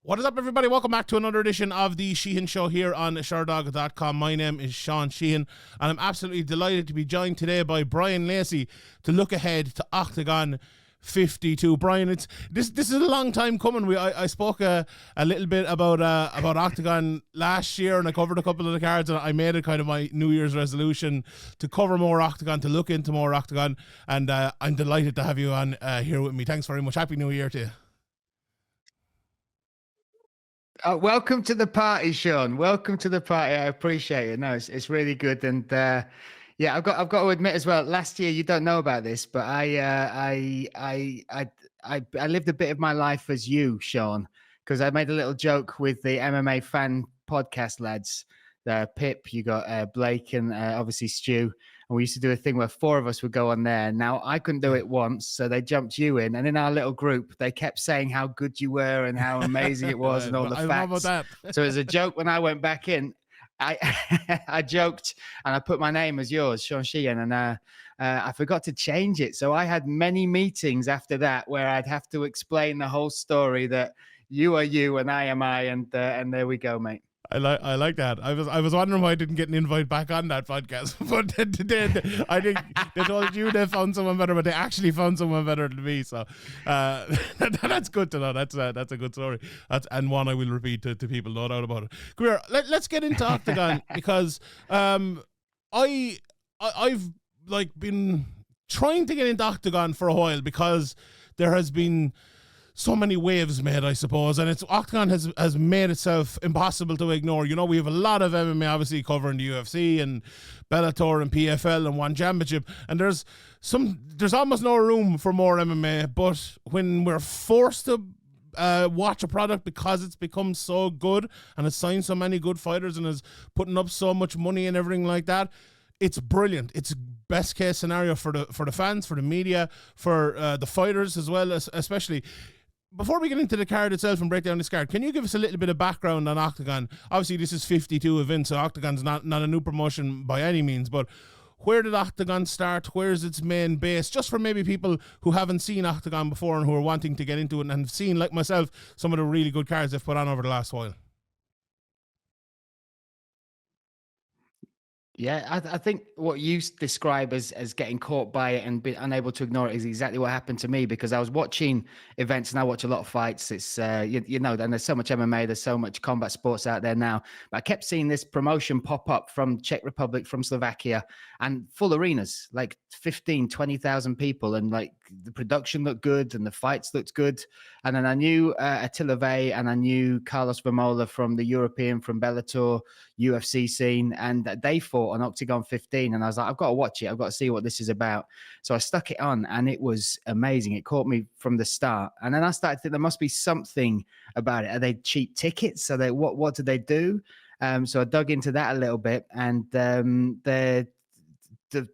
What is up, everybody? Welcome back to another edition of the Sheehan Show here on Sherdog.com. My name is Sean Sheehan, and I'm absolutely delighted to be joined today by Bryan Lacey to look ahead to Oktagon 52. Bryan, this is a long time coming. I spoke a little bit about Oktagon last year, and I covered a couple of the cards, and I made it kind of my New Year's resolution to cover more Oktagon, to look into more Oktagon, and I'm delighted to have you on here with me. Thanks very much. Happy New Year to you. Welcome to the party, Sean. Welcome to the party. I appreciate it. No, it's really good, and yeah, I've got to admit as well. Last year, you don't know about this, but I lived a bit of my life as you, Sean, because I made a little joke with the MMA fan podcast lads. Pip, you got Blake, and obviously Stu. And we used to do a thing where 4 of us would go on there. Now, I couldn't do it once, so they jumped you in. And in our little group, they kept saying how good you were and how amazing it was and all the facts. I know about that. So as a joke, when I went back in, I joked and I put my name as yours, Sean Sheehan, and I forgot to change it. So I had many meetings after that where I'd have to explain the whole story that you are you and I am I, and there we go, mate. I like that. I was wondering why I didn't get an invite back on that podcast, but I think they told you they found someone better, but they actually found someone better than me. So that's good to know. That's a good story. And one I will repeat to people, no doubt about it. Come here, let's get into Oktagon because I've like been trying to get into Oktagon for a while because there has been so many waves made, I suppose, and Oktagon has made itself impossible to ignore. You know, we have a lot of MMA obviously covering the UFC and Bellator and PFL and One Championship, and there's almost no room for more MMA. But when we're forced to watch a product because it's become so good and it's signed so many good fighters and is putting up so much money and everything like that, it's brilliant. It's best case scenario for the fans, for the media, for the fighters as well, especially. Before we get into the card itself and break down this card, can you give us a little bit of background on Oktagon? Obviously, this is 52 events, so Oktagon's not a new promotion by any means, but where did Oktagon start? Where's its main base? Just for maybe people who haven't seen Oktagon before and who are wanting to get into it and have seen, like myself, some of the really good cards they've put on over the last while. Yeah, I think what you describe as getting caught by it and be unable to ignore it is exactly what happened to me, because I was watching events and I watch a lot of fights. It's, you know, and there's so much MMA, there's so much combat sports out there now. But I kept seeing this promotion pop up from Czech Republic, from Slovakia, and full arenas, like 15, 20,000 people. And like the production looked good and the fights looked good. And then I knew Attila Vey and I knew Carlos Vermola from the European, from Bellator, UFC scene, and they fought on Oktagon 15, and I was like, I've got to watch it. I've got to see what this is about. So I stuck it on, and it was amazing. It caught me from the start, and then I started to think there must be something about it. Are they cheap tickets? Are they what do they do? So I dug into that a little bit, and the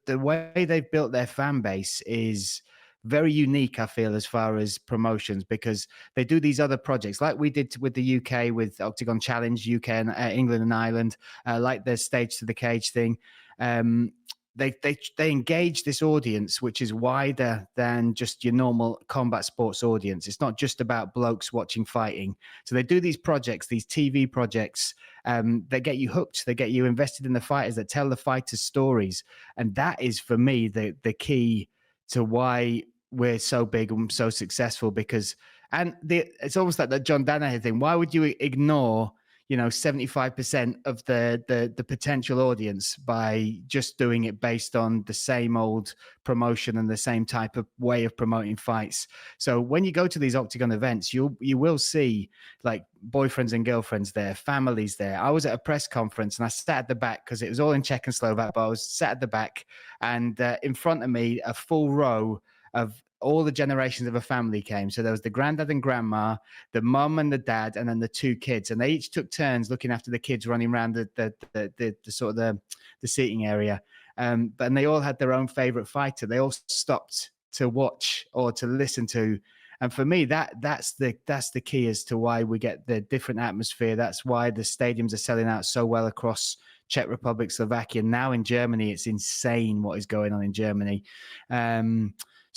way they've built their fan base is very unique, I feel, as far as promotions, because they do these other projects like we did with the UK with Octagon Challenge, UK and England and Ireland, like their Stage to the Cage thing. They engage this audience, which is wider than just your normal combat sports audience. It's not just about blokes watching fighting. So they do these projects, these TV projects, that get you hooked. They get you invested in the fighters, that tell the fighters' stories. And that is, for me, the key to why we're so big and so successful, because it's almost like that John Danaher thing. Why would you ignore 75% of the potential audience by just doing it based on the same old promotion and the same type of way of promoting fights? So when you go to these Oktagon events, you will see like boyfriends and girlfriends there, families there. I was at a press conference and I sat at the back because it was all in Czech and Slovak, but I was sat at the back, and in front of me, a full row of all the generations of a family came. So there was the granddad and grandma, the mum and the dad, and then the 2 kids. And they each took turns looking after the kids running around the sort of the seating area. And they all had their own favorite fighter. They all stopped to watch or to listen to. And for me, that's the key as to why we get the different atmosphere. That's why the stadiums are selling out so well across Czech Republic, Slovakia. Now in Germany, it's insane what is going on in Germany.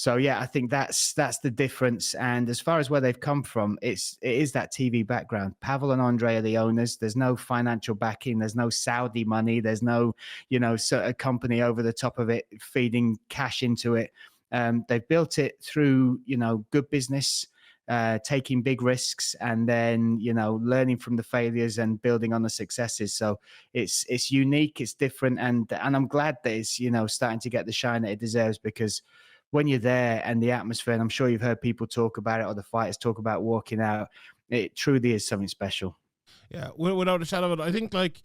So yeah, I think that's the difference. And as far as where they've come from, it is that TV background. Pavel and Andre are the owners. There's no financial backing. There's no Saudi money. There's no, sort of company over the top of it feeding cash into it. They've built it through, good business, taking big risks, and then learning from the failures and building on the successes. So it's unique, it's different, and I'm glad that it's starting to get the shine that it deserves, because when you're there and the atmosphere, and I'm sure you've heard people talk about it, or the fighters talk about walking out, it truly is something special. Yeah, without a shadow of it. I think, like,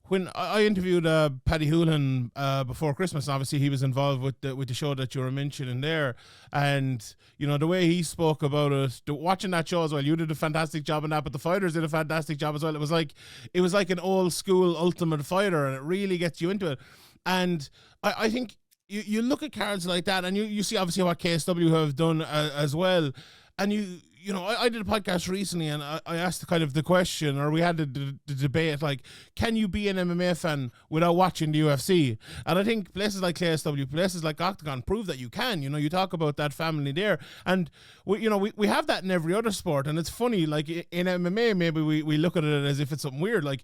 when I interviewed Paddy Houlihan before Christmas, obviously he was involved with the show that you were mentioning there, and the way he spoke about it, watching that show as well. You did a fantastic job in that, but the fighters did a fantastic job as well. It was like an old school Ultimate Fighter, and it really gets you into it. And I think you look at cards like that, and you see obviously what KSW have done as well, and I did a podcast recently, and I asked kind of the question, or we had the debate, like, can you be an MMA fan without watching the UFC? And I think places like KSW, places like Oktagon prove that you can. You talk about that family there, and we have that in every other sport. And it's funny, like in MMA, maybe we look at it as if it's something weird. Like,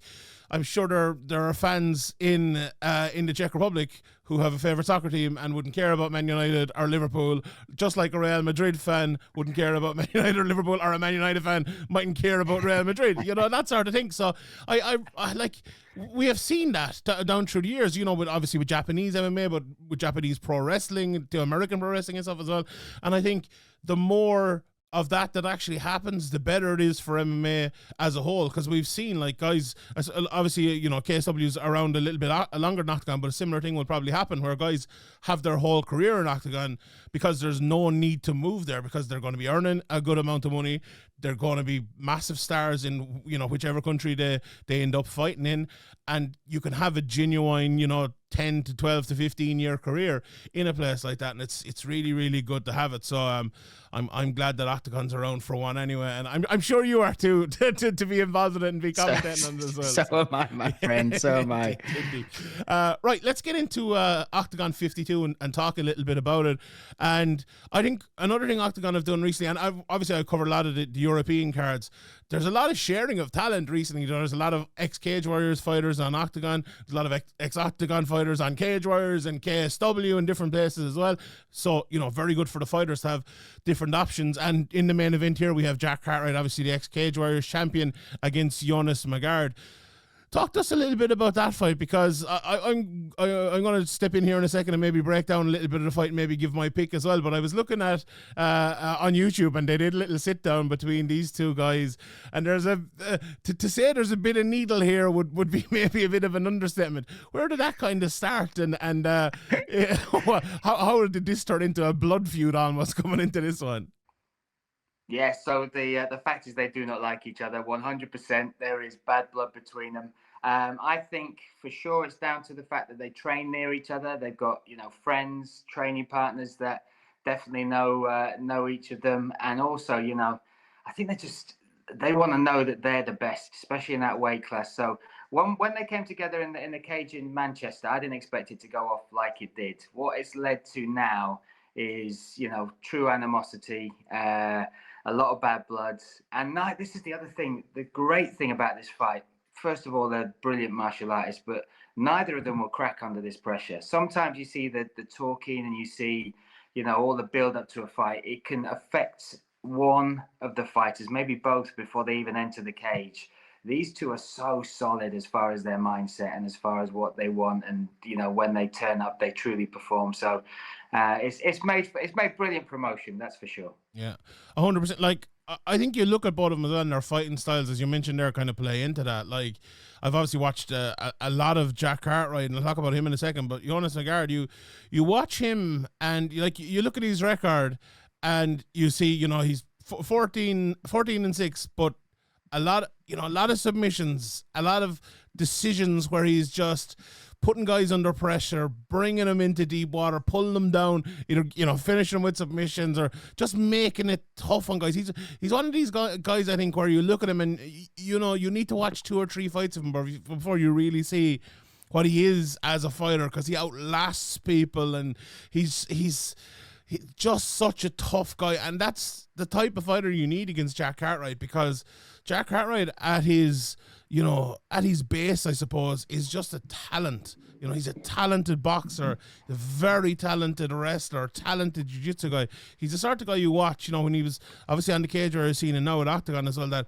I'm sure there are fans in the Czech Republic who have a favorite soccer team and wouldn't care about Man United or Liverpool, just like a Real Madrid fan wouldn't care about Man United or Liverpool, or a Man United fan mightn't care about Real Madrid, that sort of thing. So I like, we have seen that down through the years, obviously with Japanese MMA, but with Japanese pro wrestling, to American pro wrestling and stuff as well. And I think the more of that actually happens, the better it is for MMA as a whole, because we've seen, like, guys, obviously, KSW's around a little bit longer than Octagon, but a similar thing will probably happen where guys have their whole career in Octagon because there's no need to move there, because they're going to be earning a good amount of money. They're going to be massive stars in whichever country they end up fighting in, and you can have a genuine 10 to 12 to 15 year career in a place like that, and it's really, really good to have it. So I'm glad that Octagon's around for one anyway, and I'm sure you are too, to be involved in it and be commentating on it as well. So am I, my friend. So am I. Indeed. Right, let's get into Octagon 52 and talk a little bit about it. And I think another thing Octagon have done recently, and I've covered a lot of the European cards, there's a lot of sharing of talent recently. There's a lot of ex-Cage Warriors fighters on Octagon. There's a lot of ex-Octagon fighters on Cage Warriors and KSW and different places as well. So, very good for the fighters to have different options. And in the main event here, we have Jack Cartwright, obviously the ex-Cage Warriors champion, against Jonas Magard. Talk to us a little bit about that fight, because I'm going to step in here in a second and maybe break down a little bit of the fight and maybe give my pick as well. But I was looking at on YouTube, and they did a little sit down between these two guys, and there's to say there's a bit of needle here would be maybe a bit of an understatement. Where did that kind of start, and how did this turn into a blood feud almost coming into this one? Yeah, so the fact is they do not like each other 100%. There is bad blood between them. I think for sure it's down to the fact that they train near each other. They've got friends, training partners that definitely know each of them, and also I think they want to know that they're the best, especially in that weight class. So when they came together in the cage in Manchester, I didn't expect it to go off like it did. What it's led to now is true animosity. A lot of bad blood. And this is the other thing, the great thing about this fight. First of all, they're brilliant martial artists, but neither of them will crack under this pressure. Sometimes you see the talking, and you see, all the build up to a fight. It can affect one of the fighters, maybe both, before they even enter the cage. These two are so solid as far as their mindset and as far as what they want. And, when they turn up, they truly perform. So it's made brilliant promotion, that's for sure. Yeah, 100%. Like, I think you look at both of them as well, and their fighting styles, as you mentioned there, kind of play into that. Like, I've obviously watched a lot of Jack Cartwright, and I'll talk about him in a second, but Jonas Magard, you watch him, and you look at his record, and you see, he's 14-6, but a lot of submissions, a lot of decisions where he's just putting guys under pressure, bringing them into deep water, pulling them down, either finishing them with submissions or just making it tough on guys. He's one of these guys, I think, where you look at him and you need to watch 2 or 3 fights of him before you really see what he is as a fighter, because he outlasts people, and he's just such a tough guy, and that's the type of fighter you need against Jack Cartwright, because Jack Cartwright at his base, I suppose, is just a talent. He's a talented boxer, a very talented wrestler, talented jiu-jitsu guy. He's the sort of guy you watch, when he was obviously on the Cage Warriors scene and now at Oktagon as well, that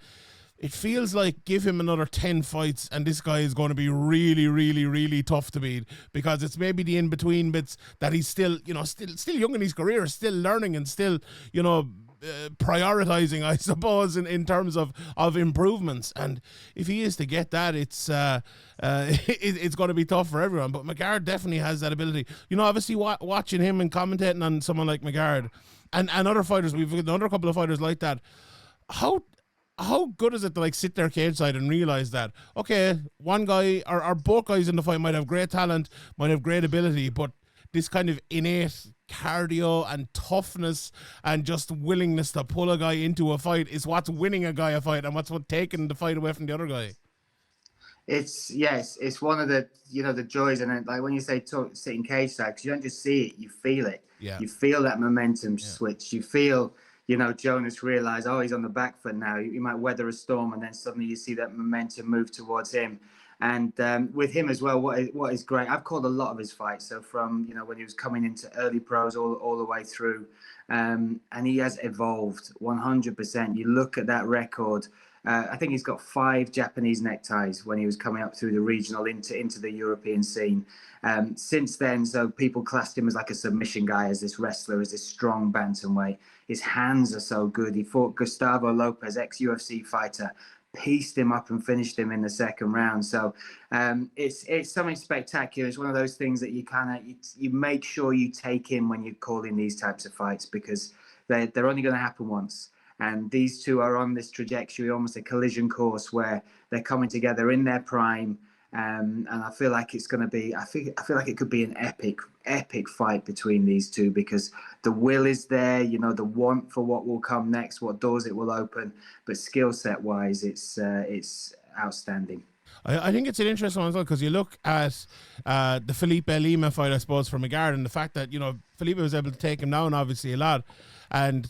it feels like give him another 10 fights and this guy is going to be really, really, really tough to beat, because it's maybe the in-between bits that he's still young in his career, still learning and still, prioritizing, I suppose, in terms of improvements. And if he is to get that, it's it's going to be tough for everyone. But McGard definitely has that ability. Obviously watching him and commentating on someone like McGard and other fighters, we've got another couple of fighters like that. How good is it to sit there cage side and realize that, okay, one guy or both guys in the fight might have great talent, might have great ability, but this kind of innate cardio and toughness and just willingness to pull a guy into a fight is what's winning a guy a fight and what's taking the fight away from the other guy. It's one of the the joys, and like when you say sitting cage side, because you don't just see it, you feel it. Yeah. You feel that momentum switch. You feel Jonas realize, oh, he's on the back foot now. He might weather a storm, and then suddenly you see that momentum move towards him. And with him as well, what is great, I've called a lot of his fights. So from, when he was coming into early pros all the way through, and he has evolved 100%. You look at that record. I think he's got 5 Japanese neckties when he was coming up through the regional into the European scene. Since then, so people classed him as like a submission guy, as this wrestler, as this strong bantamweight. His hands are so good. He fought Gustavo Lopez, ex-UFC fighter, pieced him up and finished him in the second round. So it's something spectacular. It's one of those things that you make sure you take in when you're calling these types of fights, because they're only going to happen once. And these two are on this trajectory, almost a collision course, where they're coming together in their prime. And I feel like it's going to be, I feel like it could be an epic fight between these two, because the will is there, the want for what will come next, what doors it will open, but skill set wise, it's outstanding. I think it's an interesting one as well, because you look at the Felipe Lima fight, I suppose, for McGard, and the fact that, Felipe was able to take him down, obviously, a lot. And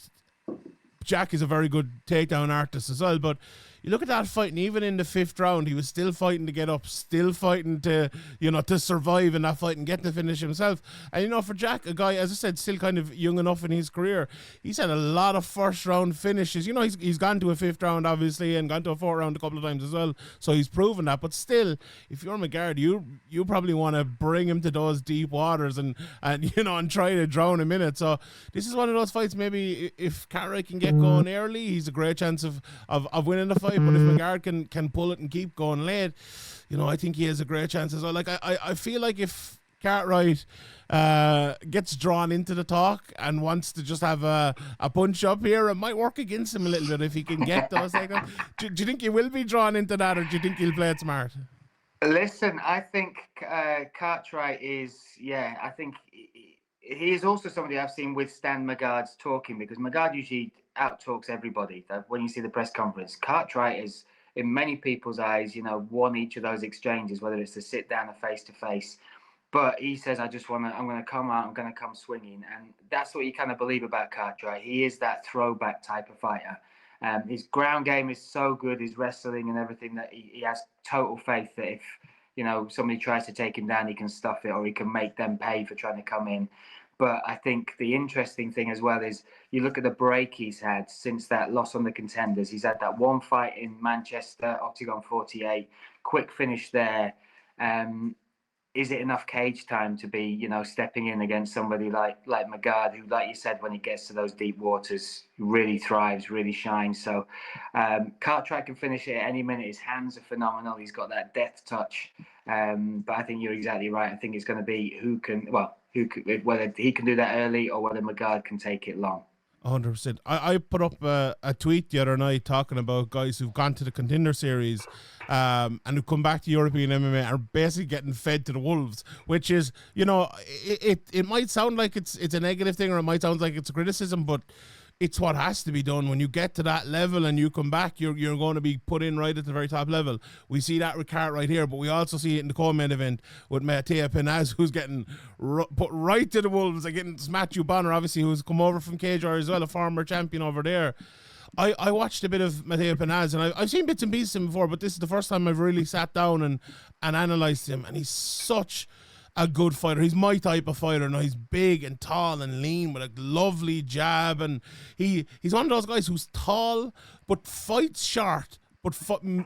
Jack is a very good takedown artist as well, but you look at that fight, and even in the 5th round, he was still fighting to get up, still fighting to, to survive in that fight and get the finish himself. And, for Jack, a guy, as I said, still kind of young enough in his career, he's had a lot of first round finishes. He's gone to a 5th round, obviously, and gone to a 4th round a couple of times as well. So he's proven that. But still, if you're McGard, you probably want to bring him to those deep waters and try to drown him in it. So this is one of those fights, maybe if Cartwright can get going early, he's a great chance of winning the fight. But if McGard can pull it and keep going late, I think he has a great chance as well. Like I feel like if Cartwright gets drawn into the talk and wants to just have a punch up here, it might work against him a little bit if he can get those. Do you think he will be drawn into that, or do you think he'll play it smart? Listen, I think Cartwright is, I think he is also somebody I've seen withstand McGard's talking, because McGard usually out-talks everybody. When you see the press conference, Cartwright is, in many people's eyes, won each of those exchanges, whether it's a sit-down or face-to-face. But he says, I'm going to come out, I'm going to come swinging. And that's what you kind of believe about Cartwright. He is that throwback type of fighter. His ground game is so good, his wrestling and everything, that he has total faith that if, somebody tries to take him down, he can stuff it, or he can make them pay for trying to come in. But I think the interesting thing as well is you look at the break he's had since that loss on the Contenders. He's had that one fight in Manchester, Oktagon 48, quick finish there. Is it enough cage time to be, stepping in against somebody like McGard, who, like you said, when he gets to those deep waters, really thrives, really shines. So Cartwright can finish it at any minute. His hands are phenomenal. He's got that death touch. But I think you're exactly right. I think it's going to be whether he can do that early or whether McGard can take it long. 100%. I put up a tweet the other night talking about guys who've gone to the Contender Series and who come back to European MMA are basically getting fed to the wolves, which is, it might sound like it's a negative thing, or it might sound like it's a criticism, but it's what has to be done. When you get to that level and you come back, you're going to be put in right at the very top level. We see that with Cartwright here, but we also see it in the co-main event with Mateo Penaz, who's getting put right to the wolves. Again, it's Matthew Bonner, obviously, who's come over from Cage Warriors as well, a former champion over there. I watched a bit of Mateo Penaz, and I've seen bits and pieces of him before, but this is the first time I've really sat down and analysed him, and he's such a good fighter. He's my type of fighter. Now, he's big and tall and lean with a lovely jab, and he's one of those guys who's tall but fights short, but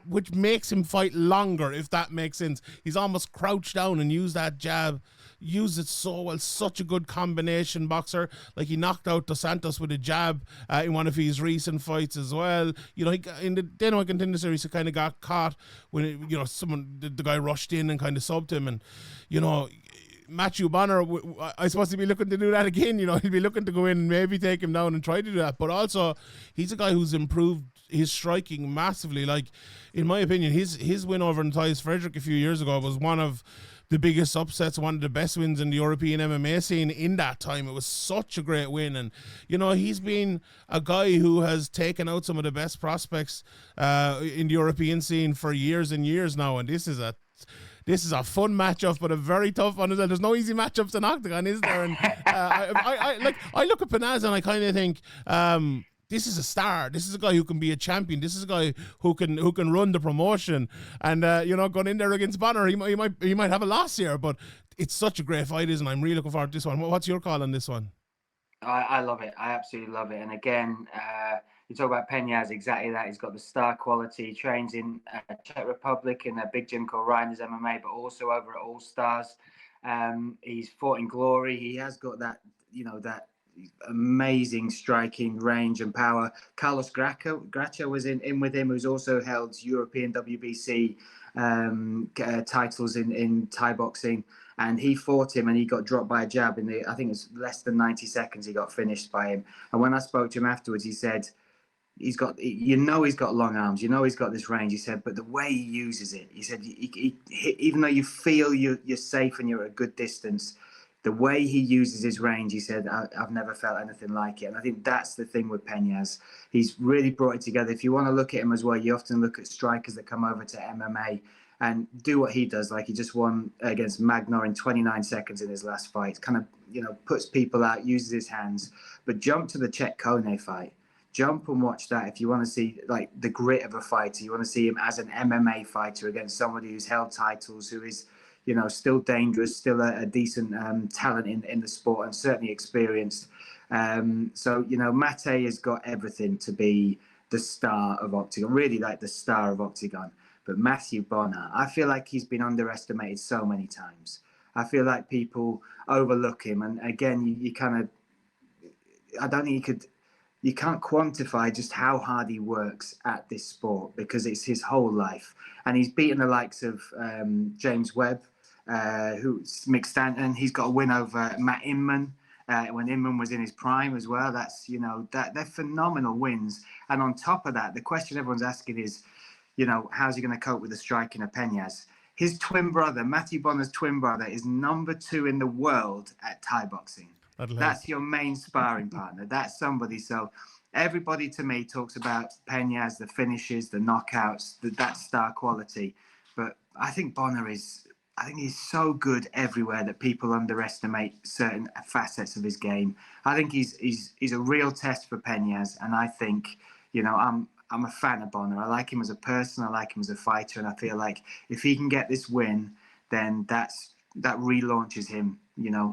which makes him fight longer, if that makes sense. He's almost crouched down and used that jab, used it so well. Such a good combination boxer. Like, he knocked out Dos Santos with a jab in one of his recent fights as well. You know, in the Dana Contender Series, he kind of got caught when the guy rushed in and kind of subbed him, and Matthew Bonner, I suppose he'll be looking to do that again. He'll be looking to go in and maybe take him down and try to do that. But also, he's a guy who's improved his striking massively. Like, in my opinion, his win over Matthias Frederick a few years ago was one of the biggest upsets, one of the best wins in the European MMA scene in that time. It was such a great win. And, he's been a guy who has taken out some of the best prospects in the European scene for years and years now. And this is a fun matchup, but a very tough one as well. There's no easy matchups in Oktagon, is there? And I look at Penaz and I kind of think, this is a star. This is a guy who can be a champion. This is a guy who can run the promotion. And going in there against Bonner, he might have a loss here, but it's such a great fight, isn't it? I'm really looking forward to this one. What's your call on this one? I love it. I absolutely love it. And again, you talk about Penaz, exactly that. He's got the star quality. He trains in Czech Republic in a big gym called Reiners MMA, but also over at All Stars. He's fought in Glory. He has got that, that amazing striking range and power. Carlos Gracia was in with him, who's also held European WBC titles in Thai boxing. And he fought him and he got dropped by a jab I think it's less than 90 seconds he got finished by him. And when I spoke to him afterwards, he said, he's got long arms, he's got this range. He said, but the way he uses it, he said, he, even though you feel you're safe and you're at a good distance, the way he uses his range, he said, I've never felt anything like it. And I think that's the thing with Penaz. He's really brought it together. If you want to look at him as well, you often look at strikers that come over to MMA and do what he does. Like, he just won against Magnar in 29 seconds in his last fight. Kind of, puts people out, uses his hands. But jump to the Chet Kone fight. Jump and watch that if you want to see like the grit of a fighter. You want to see him as an MMA fighter against somebody who's held titles, who is, still dangerous, still a decent talent in the sport, and certainly experienced. So Mate has got everything to be the star of Oktagon, really like the star of Oktagon. But Matthew Bonner, I feel like he's been underestimated so many times. I feel like people overlook him. And again, you kind of, I don't think you can't quantify just how hard he works at this sport, because it's his whole life. And he's beaten the likes of James Webb, who's mixed and he's got a win over Matt Inman when Inman was in his prime as well. That's, they're phenomenal wins. And on top of that, the question everyone's asking is, how's he going to cope with the striking of Penaz? His twin brother, Matthew Bonner's twin brother, is number 2 in the world at Thai boxing. That's your main sparring partner. That's somebody. So everybody to me talks about Penaz, the finishes, the knockouts, that star quality. But I think Bonner he's so good everywhere that people underestimate certain facets of his game. I think he's a real test for Penaz. And I think, I'm a fan of Bonner. I like him as a person. I like him as a fighter. And I feel like if he can get this win, then that relaunches him,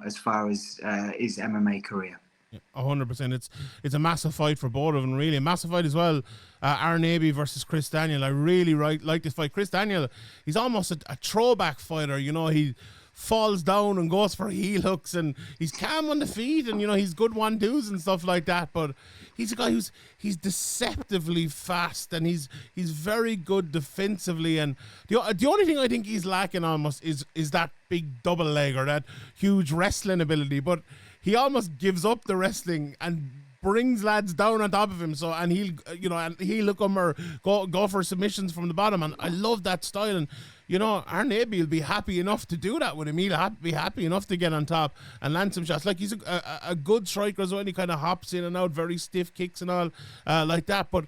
as far as his MMA career. 100%. It's a massive fight for both of them, really. A massive fight as well. Aaron Abbey versus Chris Daniel. I really like this fight. Chris Daniel, he's almost a throwback fighter. He falls down and goes for heel hooks, and he's calm on the feet, and he's good 1-2s and stuff like that. But he's a guy he's deceptively fast, and he's very good defensively. And the only thing I think he's lacking almost is that big double leg or that huge wrestling ability. But he almost gives up the wrestling and brings lads down on top of him. So, and he'll look him or go for submissions from the bottom. And I love that style. And, Arnaby will be happy enough to do that with him. He'll be happy enough to get on top and land some shots. Like, he's a good striker as well. He kind of hops in and out, very stiff kicks and all like that. But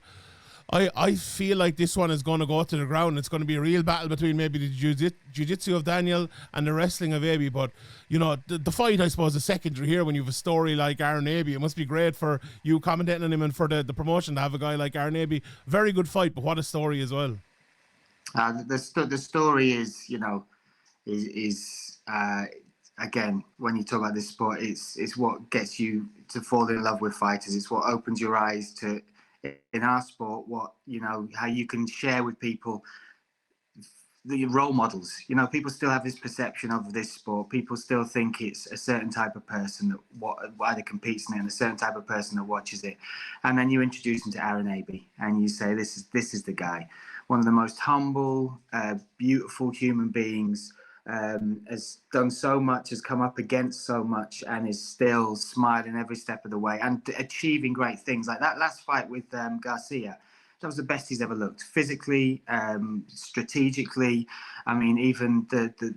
I feel like this one is going to go to the ground. It's going to be a real battle between maybe the jiu-jitsu of Daniel and the wrestling of Aby. But, the fight, I suppose, is secondary here when you have a story like Aaron Aby. It must be great for you commentating on him and for the promotion to have a guy like Aaron Aby. Very good fight, but what a story as well. The story is, again, when you talk about this sport, it's what gets you to fall in love with fighters. It's what opens your eyes to, in our sport, how you can share with people the role models. People still have this perception of this sport. People still think it's a certain type of person that either competes in it and a certain type of person that watches it. And then you introduce them to Aaron Aby and you say, this is the guy. One of the most humble, beautiful human beings, has done so much, has come up against so much, and is still smiling every step of the way and achieving great things. Like that last fight with Garcia, that was the best he's ever looked. Physically, strategically, I mean, even the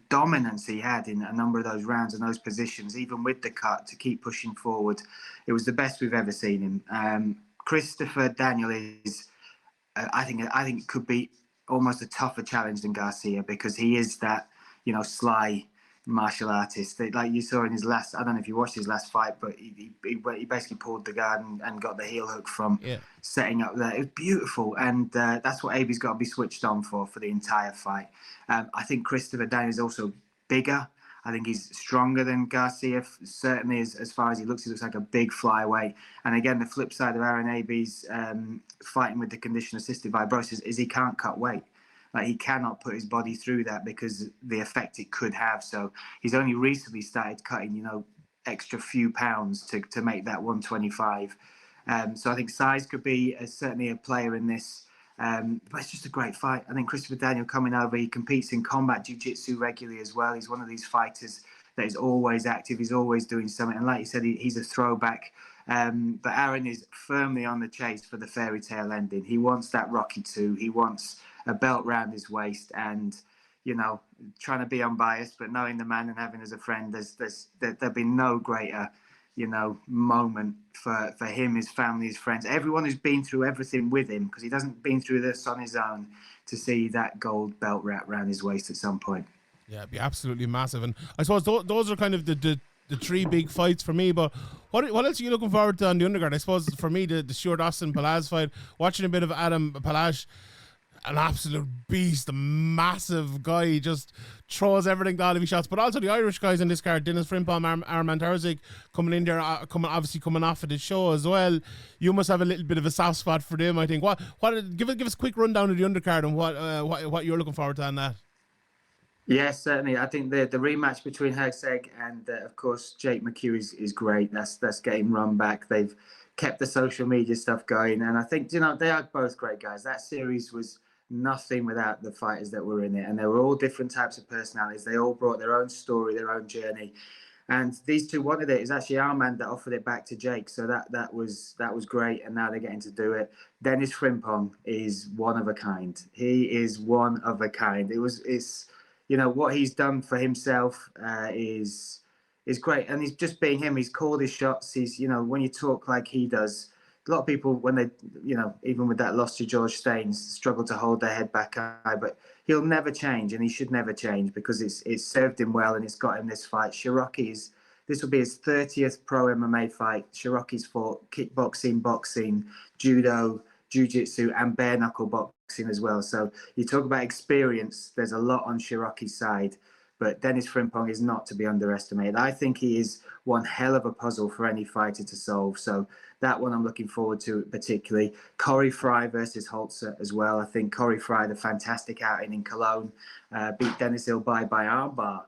dominance he had in a number of those rounds and those positions, even with the cut to keep pushing forward, it was the best we've ever seen him. Christopher Daniel is, I think could be almost a tougher challenge than Garcia, because he is that, sly martial artist. Like you saw in his last, I don't know if you watched his last fight, but he basically pulled the guard and got the heel hook from setting up there. It was beautiful. And that's what Aby's got to be switched on for the entire fight. I think Christopher Daniel is also bigger. I think he's stronger than Garcia, certainly as far as he looks like a big flyweight. And again, the flip side of Aaron Aby's fighting with the condition-assisted fibrosis is he can't cut weight. Like, he cannot put his body through that because the effect it could have. So he's only recently started cutting, extra few pounds to make that 125. So I think size could be certainly a player in this. But it's just a great fight. I think Christopher Daniel coming over, he competes in combat jiu-jitsu regularly as well. He's one of these fighters that is always active. He's always doing something. And like you said, he's a throwback. But Aaron is firmly on the chase for the fairy tale ending. He wants that Rocky 2. He wants a belt round his waist. And, trying to be unbiased, but knowing the man and having as a friend, there'd be no greater moment for him, his family, his friends, everyone who's been through everything with him, because he hasn't been through this on his own, to see that gold belt wrapped around his waist at some point. Yeah, it'd be absolutely massive. And I suppose those are kind of the three big fights for me. But what else are you looking forward to on the undercard? I suppose for me, the Stuart Austin-Palaz fight, watching a bit of Adam Palaz, an absolute beast, a massive guy. He just throws everything down if he shots. But also the Irish guys in this card, Dennis Frimpong, Arman Tarzik, coming in there, coming off of the show as well. You must have a little bit of a soft spot for them, I think. Give us a quick rundown of the undercard and what you're looking forward to on that. Yes, certainly. I think the rematch between Herzeg and, of course, Jake McHugh is great. That's getting run back. They've kept the social media stuff going. And I think, they are both great guys. That series was nothing without the fighters that were in it, and they were all different types of personalities. They all brought their own story, their own journey, and these two wanted it. It's actually Armand that offered it back to Jake, so that was great, and now they're getting to do it. Dennis Frimpong is one of a kind. He is one of a kind. It's what he's done for himself is great, and he's just being him. He's called his shots. He's when you talk like he does, a lot of people, when they, even with that loss to George Staines, struggle to hold their head back high. But he'll never change, and he should never change, because it's served him well and it's got him this fight. This will be his 30th pro MMA fight. Shiroki's fought kickboxing, boxing, judo, jiu-jitsu, and bare knuckle boxing as well. So you talk about experience, there's a lot on Shiroki's side. But Dennis Frimpong is not to be underestimated. I think he is one hell of a puzzle for any fighter to solve. So that one I'm looking forward to particularly. Corey Fry versus Holzer as well. I think Corey Fry had a fantastic outing in Cologne, beat Dennis Ilbai by armbar.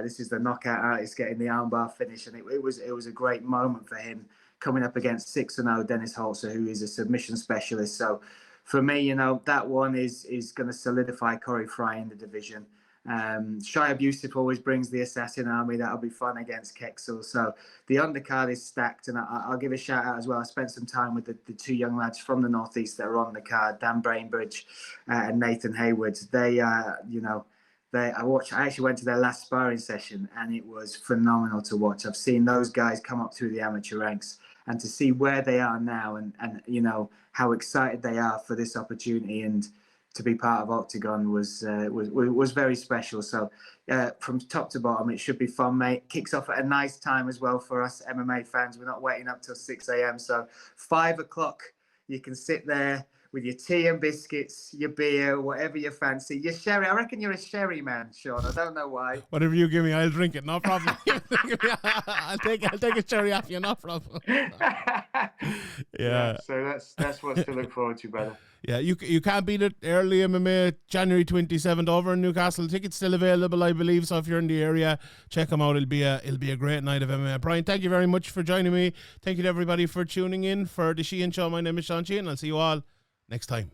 This is the knockout artist getting the armbar finish, and it was a great moment for him coming up against 6-0 Dennis Holzer, who is a submission specialist. So for me, that one is going to solidify Corey Fry in the division. Shia Busif always brings the Assassin Army. That'll be fun against Kexel. So the undercard is stacked, and I'll give a shout out as well. I spent some time with the two young lads from the Northeast that are on the card, Dan Brainbridge and Nathan Hayward. They, I actually went to their last sparring session, and it was phenomenal to watch. I've seen those guys come up through the amateur ranks, and to see where they are now, and how excited they are for this opportunity and to be part of Oktagon was very special. So from top to bottom, it should be fun, mate. Kicks off at a nice time as well for us MMA fans. We're not waiting up till 6 a.m. So 5 o'clock, you can sit there with your tea and biscuits, your beer, whatever you fancy. Your sherry. I reckon you're a sherry man, Sean. I don't know why. Whatever you give me, I'll drink it. No problem. I'll take a sherry off you. No problem. Yeah. So that's what's to look forward to, brother. Yeah, you can't beat it. Early MMA, January 27th over in Newcastle. Tickets still available, I believe. So if you're in the area, check them out. It'll be a great night of MMA. Bryan, thank you very much for joining me. Thank you to everybody for tuning in for the Sheehan Show. My name is Sean Sheehan. I'll see you all next time.